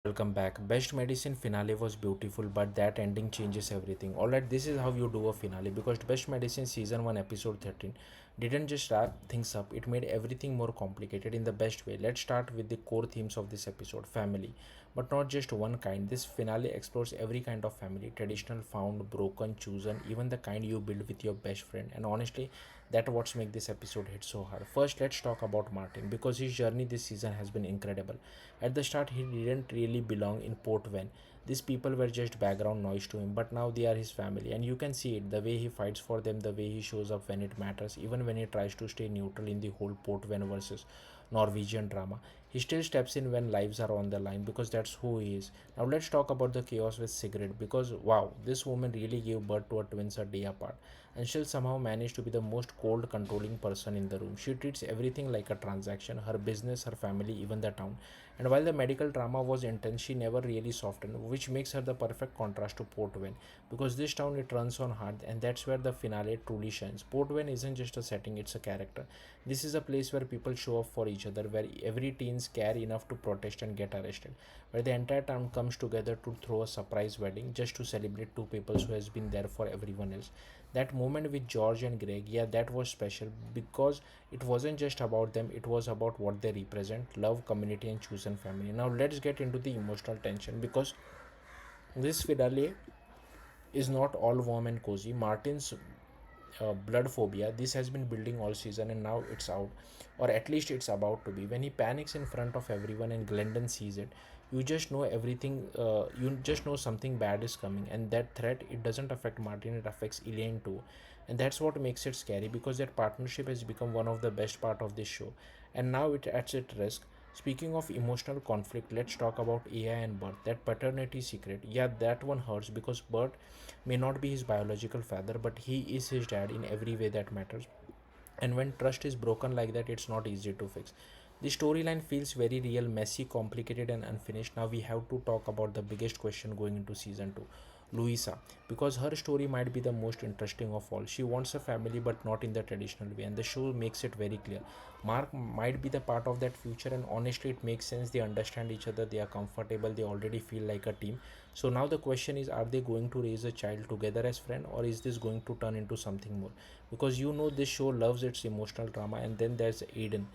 Welcome back. Best Medicine finale was beautiful, but that ending changes everything. Alright, this is how you do a finale because Best Medicine season 1 episode 13 didn't just wrap things up, it made everything more complicated in the best way. Let's start with the core themes of this episode family. But not just one kind. This finale explores every kind of family traditional, found, broken, chosen, even the kind you build with your best friend. And honestly, that's what makes this episode hit so hard. First, let's talk about Martin because his journey this season has been incredible. At the start, he didn't really belong in Port When. These people were just background noise to him, but now they are his family, and you can see it the way he fights for them, the way he shows up when it matters, even when he tries to stay neutral in the whole Port When versus Norwegian drama. He still steps in when lives are on the line because that's who he is. Now, let's talk about the chaos with Sigrid because wow, this woman really gave birth to her twins a day apart and she'll somehow manage to be the most cold, controlling person in the room. She treats everything like a transaction her business, her family, even the town. And while the medical drama was intense, she never really softened, which makes her the perfect contrast to Port Vale. Because this town it runs on hard, and that's where the finale truly shines. Port Vale isn't just a setting, it's a character. This is a place where people show up for each other, where every teens care enough to protest and get arrested, where the entire town comes together to throw a surprise wedding just to celebrate two people who has been there for everyone else. That moment with George and Greg, yeah, that was special because it wasn't just about them, it was about what they represent love, community, and chosen family. Now, let's get into the emotional tension because this finale is not all warm and cozy. Martin's blood phobia, this has been building all season and now it's out, or at least it's about to be. When he panics in front of everyone and Glendon sees it, you just know everything, you just know something bad is coming, and that threat it doesn't affect Martin, it affects Elaine too. And that's what makes it scary because that partnership has become one of the best part of this show, and now it at its risk. Speaking of emotional conflict, let's talk about AI and Bert. That paternity secret, yeah, that one hurts because Bert may not be his biological father, but he is his dad in every way that matters. And when trust is broken like that, it's not easy to fix. The storyline feels very real, messy, complicated, and unfinished. Now we have to talk about the biggest question going into season 2, Louisa, because her story might be the most interesting of all. She wants a family, but not in the traditional way, and the show makes it very clear. Mark might be the part of that future, and honestly, it makes sense. They understand each other, they are comfortable, they already feel like a team. So now the question is, are they going to raise a child together as friend, or is this going to turn into something more? Because you know this show loves its emotional drama. And then there's Aiden,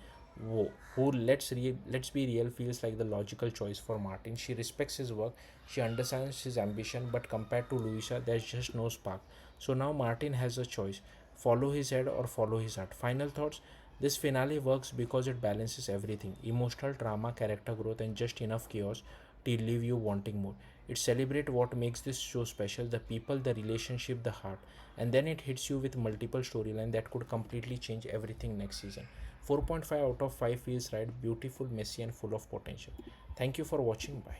who let's be real feels like the logical choice for Martin. She respects his work, she understands his ambition, but compared to Luisa, there's just no spark. So now Martin has a choice: follow his head or follow his heart. Final thoughts. This finale works because it balances everything: emotional drama, character growth, and just enough chaos to leave you wanting more. It celebrates what makes this show special: the people, the relationship, the heart. And then it hits you with multiple storylines that could completely change everything next season. 4.5 out of 5 feels right, beautiful, messy, and full of potential. Thank you for watching. Bye.